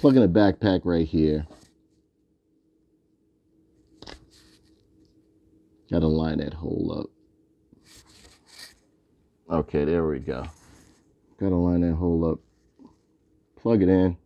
Plug in a backpack right here. Gotta line that hole up. Okay, there we go. Gotta line that hole up. Plug it in.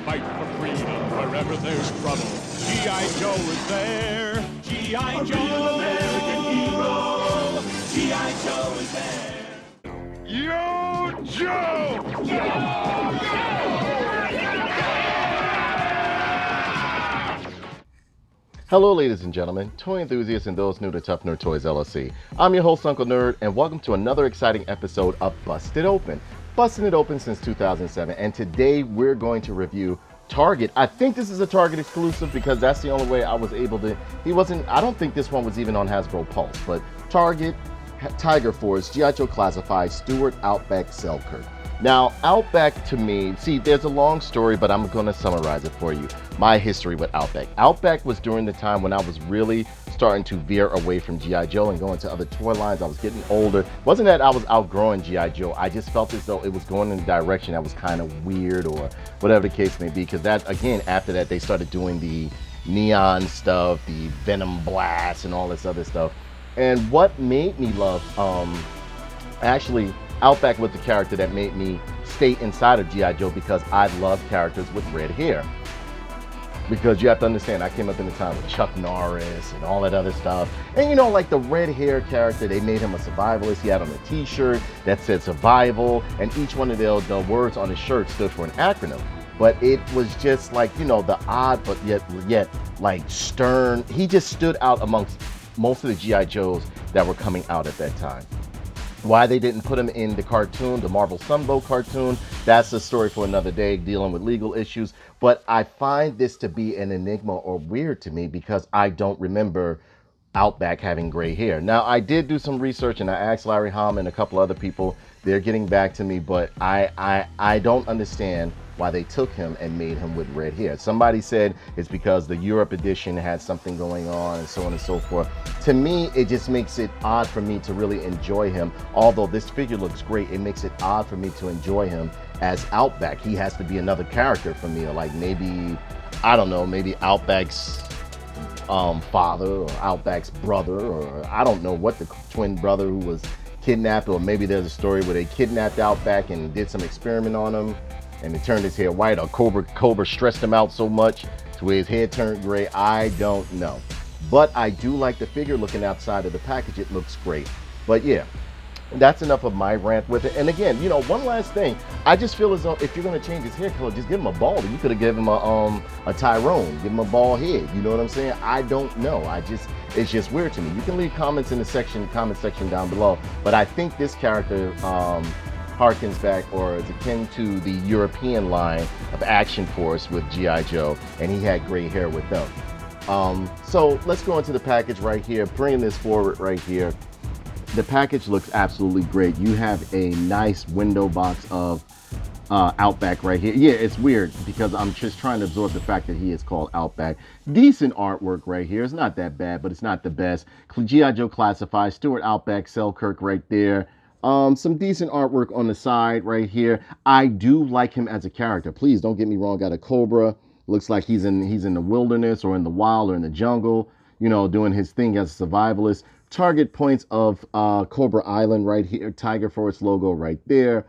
Fight for freedom wherever there's trouble. G.I. Joe is there. G.I. Joe, American hero. G.I. Joe is there. Yo, Joe! Hello, ladies and gentlemen, toy enthusiasts and those new to Tough Nerd Toys LLC. I'm your host, Uncle Nerd, and welcome to another exciting episode of Busted Open. Busting it open since 2007, and today we're going to review Target. I think this is a Target exclusive because that's the only way I was able to. I don't think this one was even on Hasbro Pulse, but Target, Tiger Force, G.I. Joe Classified, Stuart Outback Selkirk. Now, Outback to me, see, there's a long story, but I'm going to summarize it for you. My history with Outback. Outback was during the time when I was really starting to veer away from G.I. Joe and going to other toy lines. I was getting older. It wasn't that I was outgrowing G.I. Joe. I just felt as though it was going in a direction that was kind of weird or whatever the case may be. Because that, again, after that, they started doing the neon stuff, the Venom Blast and all this other stuff. And what made me love, actually, Outback was the character that made me stay inside of G.I. Joe because I love characters with red hair. Because you have to understand, I came up in the time with Chuck Norris and all that other stuff. And you know, like the red hair character, they made him a survivalist. He had on a t-shirt that said survival, and each one of the words on his shirt stood for an acronym. But it was just like, you know, the odd, but yet like stern. He just stood out amongst most of the G.I. Joes that were coming out at that time. Why they didn't put him in the cartoon, the Marvel Sunbow cartoon, that's a story for another day, dealing with legal issues. But I find this to be an enigma or weird to me because I don't remember Outback having gray hair. Now, I did do some research and I asked Larry Hom and a couple other people. They're getting back to me, but I don't understand why they took him and made him with red hair. Somebody said it's because the Europe edition had something going on and so on and so forth. To me, it just makes it odd for me to really enjoy him. Although this figure looks great, it makes it odd for me to enjoy him as Outback. He has to be another character for me, or like maybe, I don't know, maybe Outback's father or Outback's brother, or I don't know what, the twin brother who was kidnapped, or maybe there's a story where they kidnapped Outback and did some experiment on him and it turned his hair white, or Cobra stressed him out so much to where his hair turned gray. I don't know. But I do like the figure looking outside of the package. It looks great. But yeah, that's enough of my rant with it. And again, you know, one last thing. I just feel as though if you're going to change his hair color, just give him a bald. You could have given him a Tyrone. Give him a bald head. You know what I'm saying? I don't know. It's just weird to me. You can leave comments in the comment section down below. But I think this character harkens back or is akin to the European line of Action Force with G.I. Joe, and he had gray hair with them. So let's go into the package right here, bringing this forward right here. The package looks absolutely great. You have a nice window box of Outback right here. Yeah, it's weird because I'm just trying to absorb the fact that he is called Outback. Decent artwork right here. It's not that bad, but it's not the best. G.I. Joe Classified, Stuart Outback Selkirk right there. Some decent artwork on the side right here. I do like him as a character. Please don't get me wrong. Got a cobra. Looks like he's in the wilderness or in the wild or in the jungle, you know, doing his thing as a survivalist. Target points of Cobra Island right here. Tiger Force logo right there.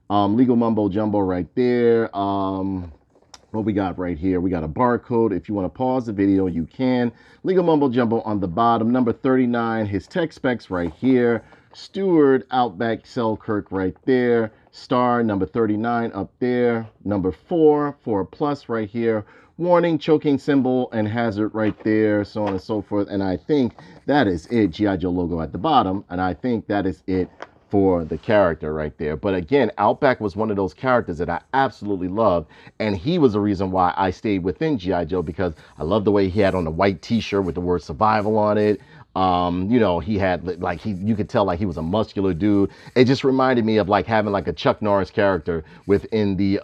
Legal Mumbo Jumbo right there. What we got right here? We got a barcode. If you want to pause the video, you can. Legal Mumbo Jumbo on the bottom. Number 39. His tech specs right here. Stuart Outback Selkirk right there. Star number 39 up there. Number 4 for a plus right here. Warning, choking symbol, and hazard right there, so on and so forth. And I think that is it. G.I. Joe logo at the bottom. And I think that is it for the character right there. But again, Outback was one of those characters that I absolutely loved. And he was the reason why I stayed within G.I. Joe, because I love the way he had on the white t-shirt with the word survival on it. You know, he had like you could tell like he was a muscular dude. It just reminded me of like having like a Chuck Norris character within the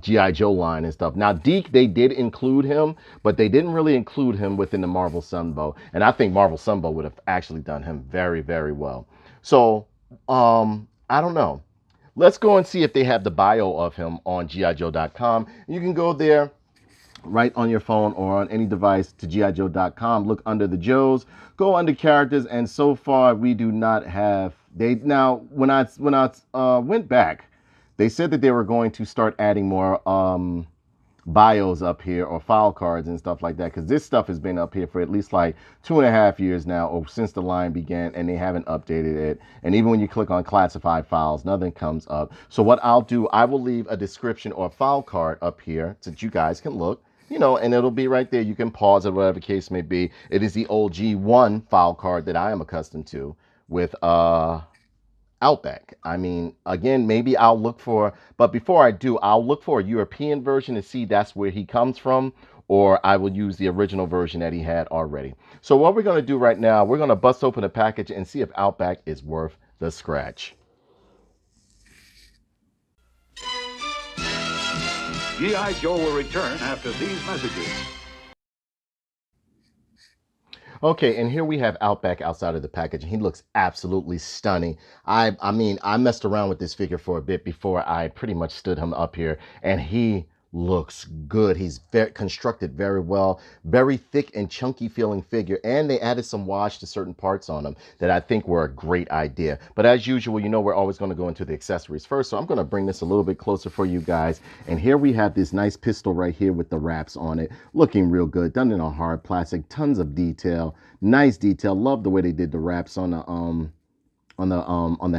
G.I. Joe line and stuff. Now Deke, they did include him, but they didn't really include him within the Marvel Sunbow. And I think Marvel Sunbow would have actually done him very, very well. So I don't know. Let's go and see if they have the bio of him on GIJoe.com. You can go there right on your phone or on any device to GIJoe.com. Look under the Joes, go under characters, and so far we do not have. They now when I went back, they said that they were going to start adding more bios up here or file cards and stuff like that, because this stuff has been up here for at least like 2.5 years now, or since the line began, and they haven't updated it. And even when you click on classified files, nothing comes up. So what I'll do, I will leave a description or file card up here so that you guys can look, you know, and it'll be right there. You can pause it, whatever the case may be. It is the old G1 file card that I am accustomed to with Outback. I mean, again, maybe I'll look for, but before I do, I'll look for a European version to see that's where he comes from, or I will use the original version that he had already. So what we're going to do right now, we're going to bust open the package and see if Outback is worth the scratch. G.I. Joe will return after these messages. Okay, and here we have Outback outside of the package, and he looks absolutely stunning. I mean, I messed around with this figure for a bit before I pretty much stood him up here, and he looks good. He's constructed very well, very thick and chunky feeling figure, and they added some wash to certain parts on him that I think were a great idea. But as usual, you know, we're always going to go into the accessories first, so I'm going to bring this a little bit closer for you guys. And here we have this nice pistol right here with the wraps on it, looking real good, done in a hard plastic, tons of detail, nice detail. Love the way they did the wraps on the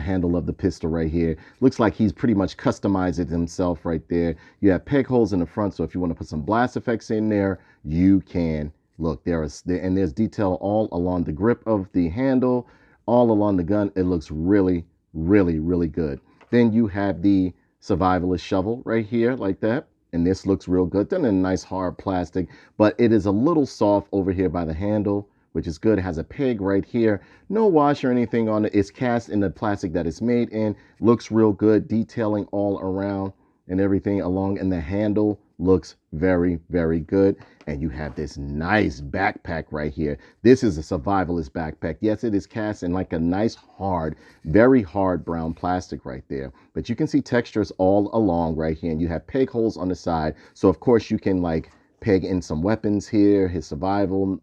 handle of the pistol right here. Looks like he's pretty much customized it himself right there. You have peg holes in the front, so if you want to put some blast effects in there, you can. Look, there's detail all along the grip of the handle, all along the gun. It looks really, really, really good. Then you have the survivalist shovel right here like that. And this looks real good. Done in nice hard plastic, but it is a little soft over here by the handle, which is good. It has a peg right here. No wash or anything on it. It's cast in the plastic that it's made in. Looks real good. Detailing all around and everything along. And the handle looks very, very good. And you have this nice backpack right here. This is a survivalist backpack. Yes, it is cast in like a nice hard, very hard brown plastic right there. But you can see textures all along right here. And you have peg holes on the side. So of course you can like peg in some weapons here, his survival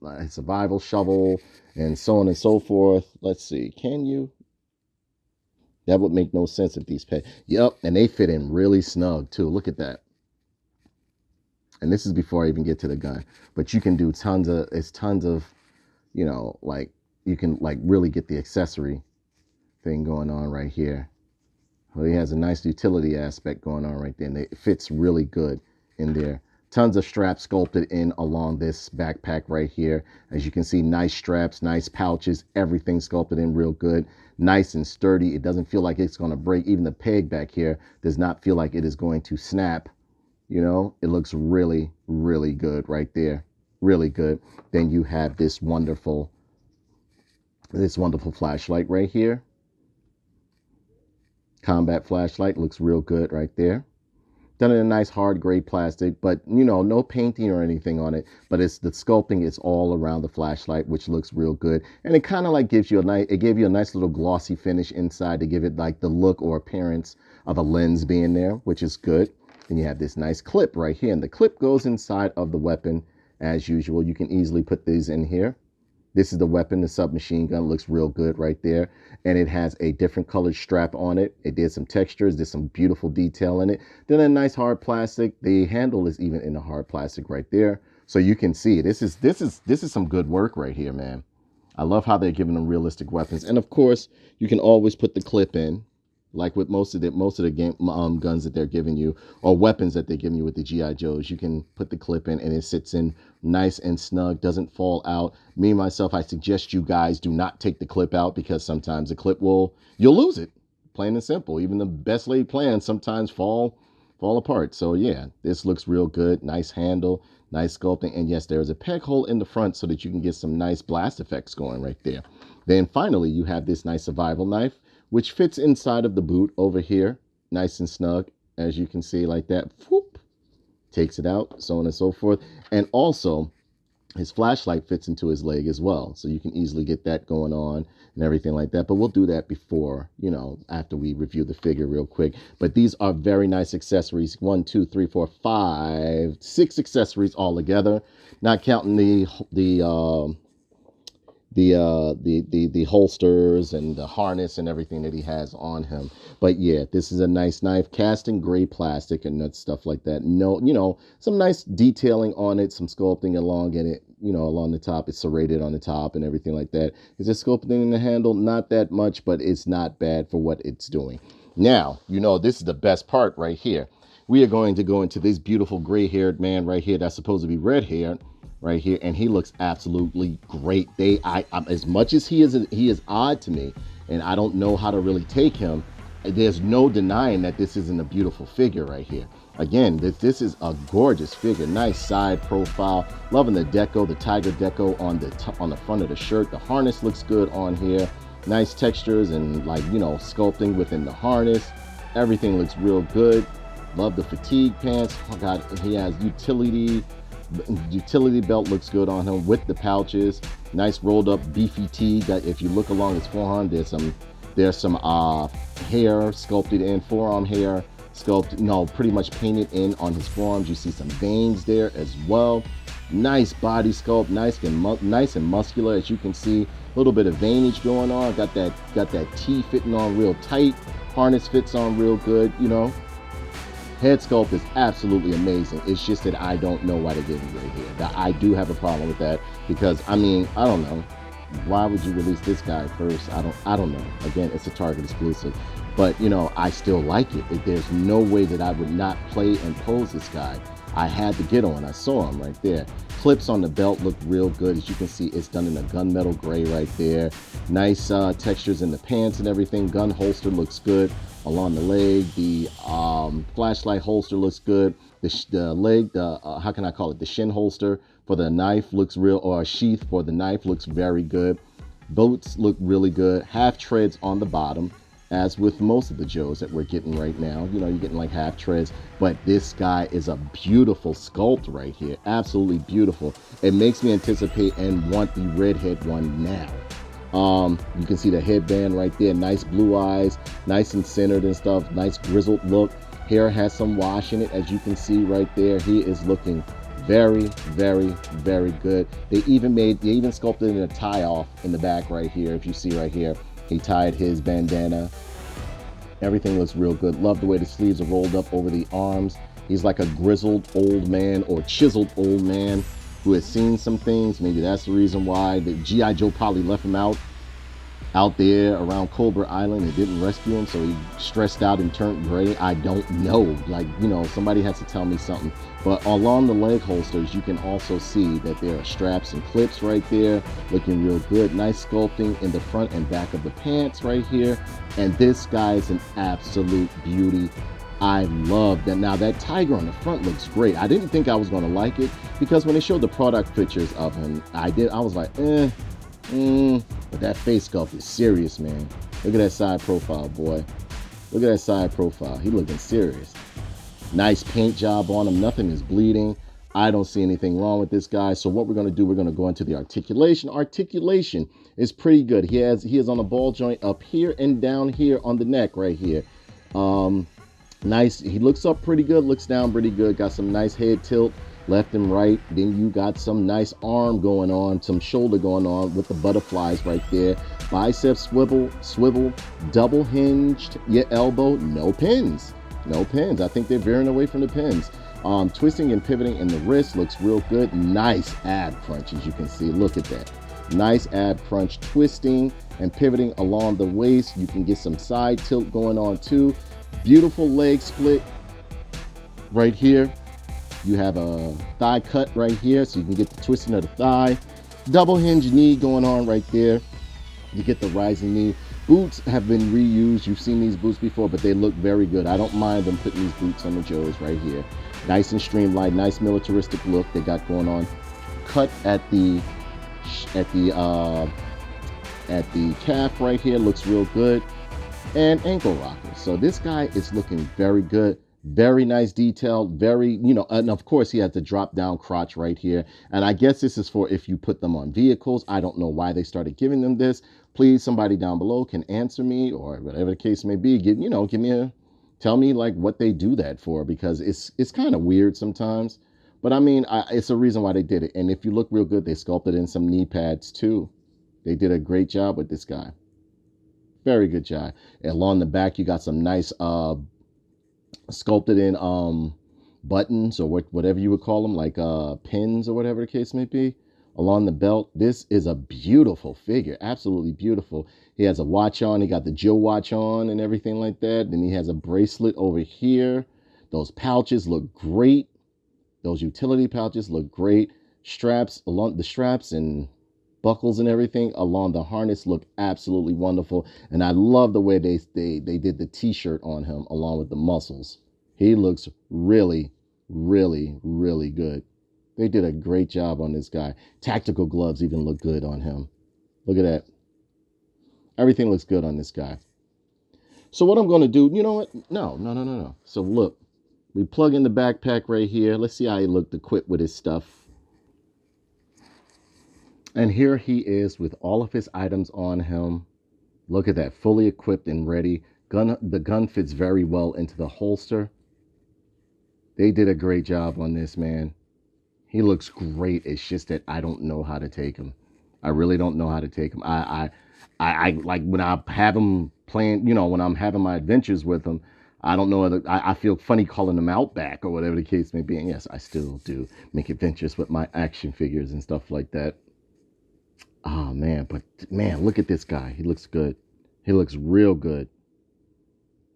shovel, and so on and so forth. Let's see, can you? That would make no sense if these peg. Yep, and they fit in really snug too. Look at that. And this is before I even get to the gun. But you can do tons of, you know, like you can like really get the accessory thing going on right here. Well, he has a nice utility aspect going on right there, and it fits really good in there. Tons of straps sculpted in along this backpack right here. As you can see, nice straps, nice pouches, everything sculpted in real good. Nice and sturdy. It doesn't feel like it's going to break. Even the peg back here does not feel like it is going to snap. You know, it looks really, really good right there. Really good. Then you have this wonderful flashlight right here. Combat flashlight looks real good right there. Done in a nice hard gray plastic, but you know, no painting or anything on it, but it's the sculpting is all around the flashlight, which looks real good. And it kind of like gives you it gave you a nice little glossy finish inside to give it like the look or appearance of a lens being there, which is good. And you have this nice clip right here, and the clip goes inside of the weapon as usual. You can easily put these in here. This is the weapon, the submachine gun. Looks real good right there. And it has a different colored strap on it. It did some textures, did some beautiful detail in it. Then a nice hard plastic. The handle is even in the hard plastic right there. So you can see this is some good work right here, man. I love how they're giving them realistic weapons. And of course, you can always put the clip in, like with most of the game guns that they're giving you, or weapons that they're giving you with the G.I. Joes. You can put the clip in and it sits in nice and snug, doesn't fall out. Me, myself, I suggest you guys do not take the clip out, because sometimes the clip you'll lose it. Plain and simple. Even the best laid plans sometimes fall apart. So yeah, this looks real good. Nice handle, nice sculpting. And yes, there is a peg hole in the front so that you can get some nice blast effects going right there. Then finally, you have this nice survival knife, which fits inside of the boot over here, nice and snug, as you can see, like that. Whoop, takes it out, so on and so forth. And also, his flashlight fits into his leg as well, so you can easily get that going on and everything like that. But we'll do that before, after we review the figure real quick. But these are very nice accessories. 1, 2, 3, 4, 5, 6 accessories all together, not counting the holsters and the harness and everything that he has on him. But yeah, this is a nice knife, cast in gray plastic and that stuff like that. No, some nice detailing on it, some sculpting along in it, along the top. It's serrated on the top and everything like that. Is it sculpting in the handle? Not that much, but it's not bad for what it's doing. Now, this is the best part right here. We are going to go into this beautiful gray-haired man right here that's supposed to be red-haired right here, and he looks absolutely great. As much as he is odd to me, and I don't know how to really take him, there's no denying that this isn't a beautiful figure right here. Again, this is a gorgeous figure. Nice side profile. Loving the deco, the tiger deco on the front of the shirt. The harness looks good on here. Nice textures and sculpting within the harness. Everything looks real good. Love the fatigue pants. Oh God, he has utility belt, looks good on him with the pouches. Nice rolled up beefy tee. That if you look along his forearm, there's some hair sculpted in, forearm hair sculpted, pretty much painted in on his forearms. You see some veins there as well. Nice body sculpt, nice and muscular, as you can see. A little bit of veinage going on. Got that tee fitting on real tight. Harness fits on real good. Head sculpt is absolutely amazing. It's just that I don't know why they're giving it right here. That I do have a problem with that, because I don't know. Why would you release this guy first? I don't know. Again, it's a Target exclusive, but I still like it. There's no way that I would not play and pose this guy. I had to get on. I saw him right there. Clips on the belt look real good. As you can see, it's done in a gunmetal gray right there. Nice textures in the pants and everything. Gun holster looks good along the leg. The flashlight holster looks good. The leg, how can I call it? The shin holster for the knife looks real, or a sheath for the knife looks very good. Boots look really good. Half treads on the bottom, as with most of the Joes that we're getting right now. You're getting like half treads, but this guy is a beautiful sculpt right here. Absolutely beautiful. It makes me anticipate and want the redhead one now. You can see the headband right there. Nice blue eyes, nice and centered and stuff. Nice grizzled look. Hair has some wash in it, as you can see right there. He is looking very, very, very good. They even sculpted in a tie off in the back right here. If you see right here, he tied his bandana. Everything looks real good. Love the way the sleeves are rolled up over the arms. He's like a grizzled old man, or chiseled old man, who has seen some things. Maybe that's the reason why the G.I. Joe probably left him out there around Cobra Island and didn't rescue him, so he stressed out and turned gray. I don't know. Somebody has to tell me something. But along the leg holsters, you can also see that there are straps and clips right there, looking real good. Nice sculpting in the front and back of the pants right here. And this guy is an absolute beauty. I love that. Now that tiger on the front looks great. I didn't think I was going to like it, because when they showed the product pictures of him, I was like, but that face sculpt is serious, man. Look at that side profile, boy. Look at that side profile. He looking serious. Nice paint job on him. Nothing is bleeding. I don't see anything wrong with this guy. So what we're going to do, we're going to go into the articulation. Articulation is pretty good. He is on a ball joint up here and down here on the neck right here. Nice. He looks up pretty good, looks down pretty good. Got some nice head tilt left and right. Then you got some nice arm going on, some shoulder going on with the butterflies right there. Bicep swivel, double hinged your elbow. No pins. I think they're veering away from the pins. Twisting and pivoting in the wrist looks real good. Nice ab crunch, as you can see. Look at that. Nice ab crunch twisting and pivoting along the waist. You can get some side tilt going on too. Beautiful leg split right here. You have a thigh cut right here, so you can get the twisting of the thigh. Double hinge knee going on right there. You get the rising knee. Boots have been reused. You've seen these boots before, but they look very good. I don't mind them putting these boots on the Joes right here. Nice and streamlined, nice militaristic look they got going on. Cut at the calf right here, looks real good. And ankle rockers. So this guy is looking very good. Very nice detail, very, and of course he has the drop down crotch right here. And I guess this is for if you put them on vehicles. I don't know why they started giving them this. Please, somebody down below can answer me, or whatever the case may be. Tell me like what they do that for, because it's kind of weird sometimes. But I mean, it's a reason why they did it. And if you look real good, they sculpted in some knee pads too. They did a great job with this guy. Very good job. And along the back, you got some nice sculpted in buttons, or whatever you would call them, like pins or whatever the case may be. Along the belt, this is a beautiful figure, absolutely beautiful. He has a watch on, he got the Joe watch on and everything like that. Then he has a bracelet over here. Those pouches look great. Those utility pouches look great. Straps, along the straps and buckles and everything along the harness look absolutely wonderful. And I love the way they did the t-shirt on him along with the muscles. He looks really, really, really good. They did a great job on this guy. Tactical gloves even look good on him. Look at that. Everything looks good on this guy. So what I'm going to do, you know what? No. So look, we plug in the backpack right here. Let's see how he looked equipped with his stuff. And here he is with all of his items on him. Look at that, fully equipped and ready. The gun fits very well into the holster. They did a great job on this, man. He looks great. It's just that I don't know how to take him. I really don't know how to take him. I like when I have him playing, when I'm having my adventures with him, I don't know. I feel funny calling him Outback or whatever the case may be. And yes, I still do make adventures with my action figures and stuff like that. Oh, man. But, man, look at this guy. He looks good. He looks real good.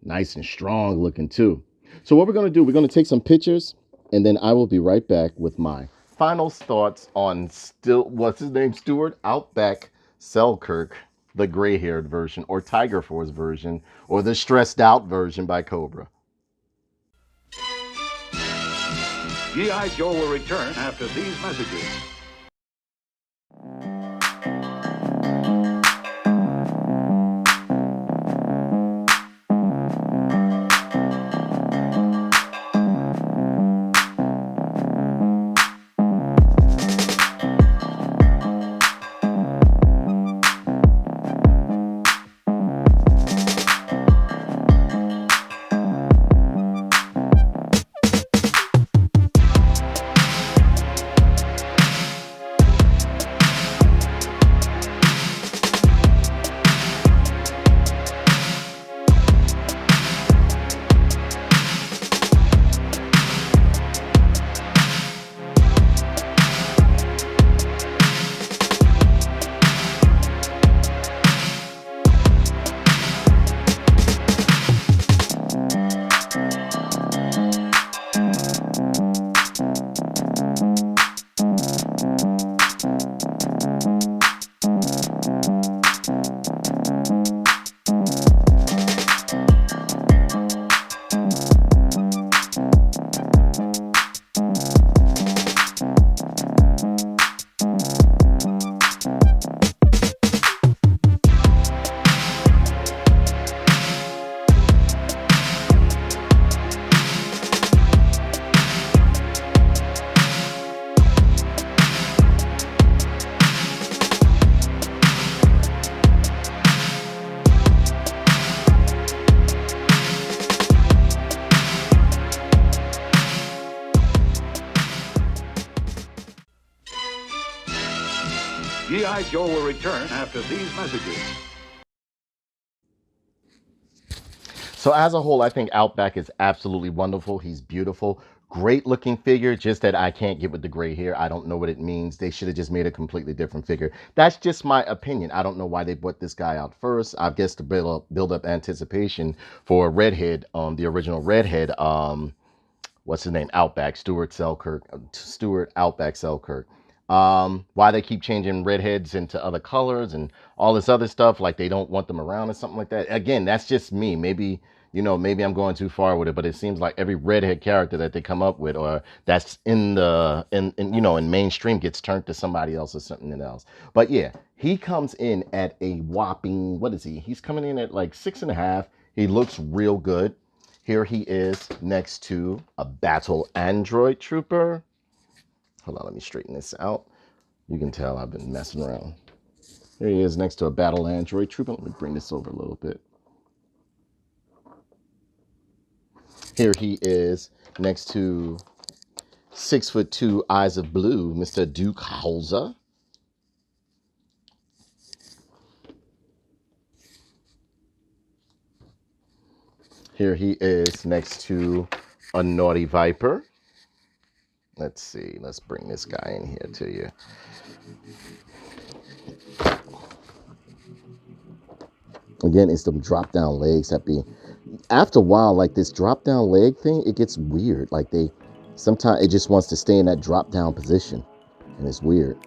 Nice and strong looking, too. So what we're going to do, we're going to take some pictures, and then I will be right back with my final thoughts on Stuart Outback Selkirk, the gray-haired version, or Tiger Force version, or the stressed out version by Cobra. G.I. Joe will return after these messages. G.I. Joe will return after these messages. So as a whole, I think Outback is absolutely wonderful. He's beautiful. Great looking figure, just that I can't get with the gray hair. I don't know what it means. They should have just made a completely different figure. That's just my opinion. I don't know why they brought this guy out first. I guess to build up anticipation for Redhead, the original Redhead, what's his name? Outback, Stuart Selkirk, Stuart Outback Selkirk. Why they keep changing redheads into other colors and all this other stuff, like they don't want them around or something like that. Again, that's just me. Maybe, maybe I'm going too far with it, but it seems like every redhead character that they come up with or that's in the in mainstream gets turned to somebody else or something else. But yeah, he comes in at a whopping, what is he? He's coming in at like 6.5. He looks real good. Here he is next to a battle android trooper. Hold on, let me straighten this out. You can tell I've been messing around. Here he is next to a battle android trooper. Let me bring this over a little bit. Here he is next to 6'2" Eyes of Blue, Mr. Duke Hauser. Here he is next to a Naughty Viper. Let's see. Let's bring this guy in here to you. Again, it's the drop down legs that be, after a while, like this drop down leg thing, it gets weird. Like sometimes it just wants to stay in that drop down position and it's weird.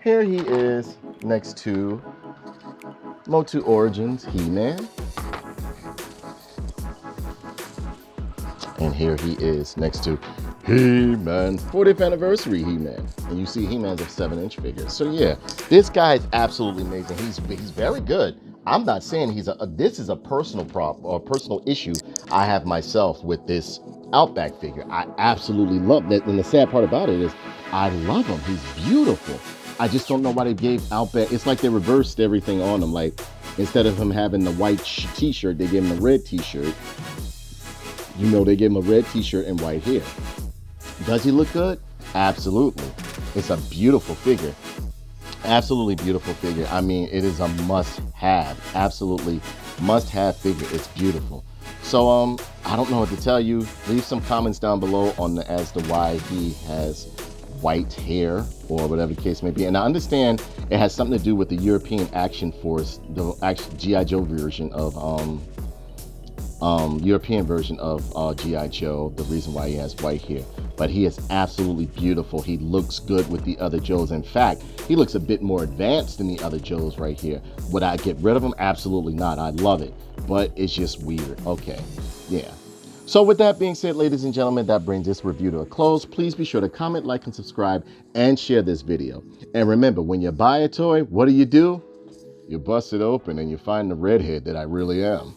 Here he is next to Motu Origins He-Man. And here he is next to He-Man, 40th anniversary He-Man. And you see He-Man's of 7-inch figures. So yeah, this guy is absolutely amazing. He's very good. I'm not saying this is a personal problem or a personal issue I have myself with this Outback figure. I absolutely love that. And the sad part about it is I love him. He's beautiful. I just don't know why they gave Outback. It's like they reversed everything on him. Like instead of him having the white t-shirt, they gave him a red t-shirt. They gave him a red t-shirt and white hair. Does he look good? Absolutely. It's a beautiful figure. Absolutely beautiful figure. I mean, it is a must-have. Absolutely must-have figure. It's beautiful. So, I don't know what to tell you. Leave some comments down below as to why he has white hair or whatever the case may be. And I understand it has something to do with the European Action Force, the G.I.Joe version of European version of G.I.Joe, the reason why he has white hair. But he is absolutely beautiful. He looks good with the other Joes. In fact, he looks a bit more advanced than the other Joes right here. Would I get rid of him? Absolutely not. I love it. But it's just weird. Okay, yeah. So with that being said, ladies and gentlemen, that brings this review to a close. Please be sure to comment, like, and subscribe, and share this video. And remember, when you buy a toy, what do? You bust it open and you find the redhead that I really am.